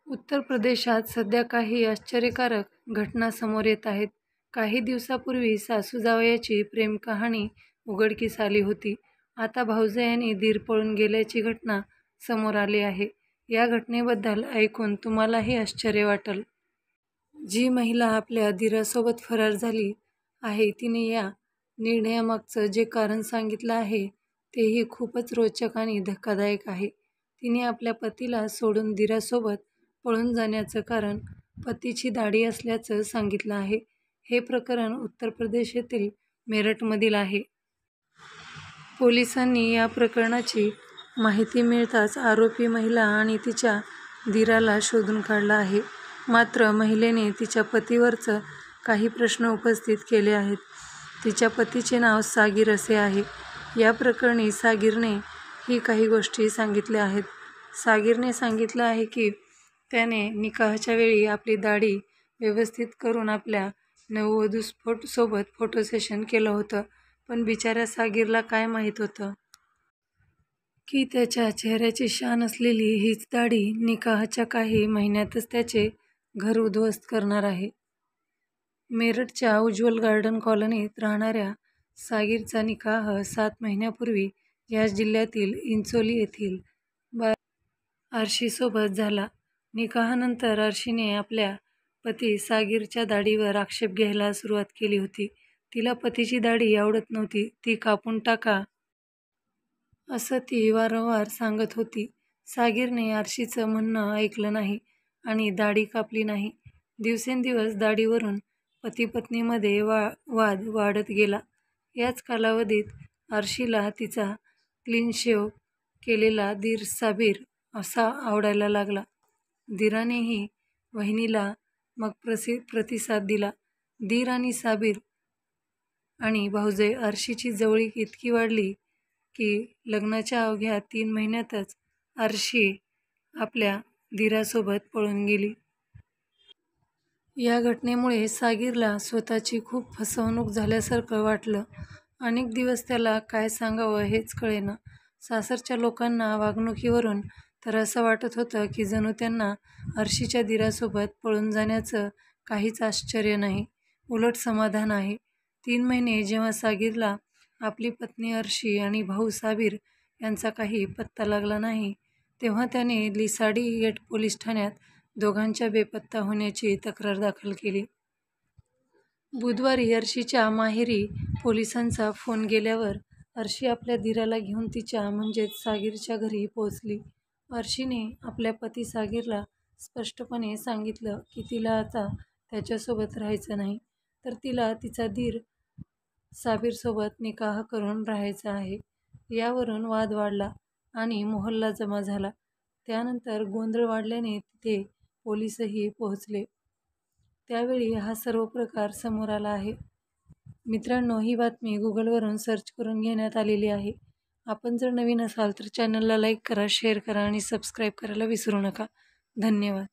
उत्तर प्रदेशात सध्या काही आश्चर्यकारक घटना समोर येत आहेत. काही दिवसापूर्वी सासू-जावयाची प्रेमकहाणी उघडकीस आली होती. आता भावजयाने दीर पळून गेल्याची घटना समोर आली आहे. या घटनेबद्दल ऐकून तुम्हालाही आश्चर्य वाटेल. जी महिला आपल्या दीरासोबत फरार झाली आहे तिने या निर्णयामागचं जे कारण सांगितलं आहे तेही खूपच रोचक आणि धक्कादायक आहे. तिने आपल्या पतीला सोडून दीरासोबत पळून जाण्याचं कारण पतीची दाढी असल्याचं सांगितलं आहे. हे प्रकरण उत्तर प्रदेशातील मेरठमधील आहे. पोलिसांनी या प्रकरणाची माहिती मिळताच आरोपी महिला आणि तिच्या दीराला शोधून काढलं आहे. मात्र महिलेने तिच्या पतीवरच काही प्रश्न उपस्थित केले आहेत. तिच्या पतीचे नाव सागिर असे आहे. या प्रकरणी सागिरने ही काही गोष्टी सांगितल्या आहेत. सागिरने सांगितलं आहे की त्याने निकाहच्या वेळी आपली दाढी व्यवस्थित करून आपल्या नववधू सोबत फोटो सेशन केलं होतं. पण बिचाऱ्या सागिरला काय माहीत होतं की त्याच्या चेहऱ्याची शान असलेली हीच दाढी निकाहच्या काही महिन्यातच त्याचे घर उद्ध्वस्त करणार आहे. मेरठच्या उज्ज्वल गार्डन कॉलनीत राहणाऱ्या सागिरचा निकाह 7 महिन्यापूर्वी याच जिल्ह्यातील इंचोली येथील आरशीसोबत झाला. निकाहानंतर आरशीने आपल्या पती सागिरच्या दाढीवर आक्षेप घ्यायला सुरुवात केली होती. तिला पतीची दाढी आवडत नव्हती. ती कापून टाका असं ती वारंवार सांगत होती. सागिरने आरशीचं म्हणणं ऐकलं नाही आणि दाढी कापली नाही. दिवसेंदिवस दाढीवरून पती-पत्नीमध्ये वाद वाढत गेला. याच कालावधीत आरशीला तिचा क्लीन शेव केलेला दीर साबिर असा आवडायला लागला. दीरानेही वहिनीला मग प्रतिसाद दिला. दीर आणि साबिर आणि भावजय आरशीची जवळीक इतकी वाढली की लग्नाच्या अवघ्या 3 महिन्यातच आरशी आपल्या दीरासोबत पळून गेली. या घटनेमुळे सागिरला स्वतःची खूप फसवणूक झाल्यासारखं वाटलं. अनेक दिवस त्याला काय सांगावं हेच कळेना. सासरच्या लोकांना वागणुकीवरून तर असं वाटत होतं की जणू त्यांना आरशीच्या दीरासोबत पळून जाण्याचं काहीच आश्चर्य नाही, उलट समाधान आहे. 3 महिने जेव्हा सागिरला आपली पत्नी आरशी आणि भाऊ साबिर यांचा काही पत्ता लागला नाही, तेव्हा त्याने लिसाडी गेट पोलीस ठाण्यात दोघांच्या बेपत्ता होण्याची तक्रार दाखल केली. बुधवारी आरशीच्या माहेरी पोलिसांचा फोन गेल्यावर आरशी आपल्या दीराला घेऊन तिच्या म्हणजेच सागिरच्या घरी पोहोचली. आरशीने आपल्या पती सागिरला स्पष्टपणे सांगितलं की तिला आता त्याच्यासोबत राहायचं नाही, तर तिला तिचा दीर साबिरसोबत निकाह करून राहायचा आहे. यावरून वाद वाढला आणि मोहल्ला जमा झाला. त्यानंतर गोंधळ वाढल्याने तिथे पोलीसही पोहोचले. त्यावेळी हा सर्व प्रकार समोर आला आहे. मित्रांनो, ही बातमी गुगलवरून सर्च करून घेण्यात आलेली आहे. आपण जर नवीन असाल तर चॅनलला लाईक करा, शेअर करा आणि सबस्क्राईब करायला विसरू नका. धन्यवाद.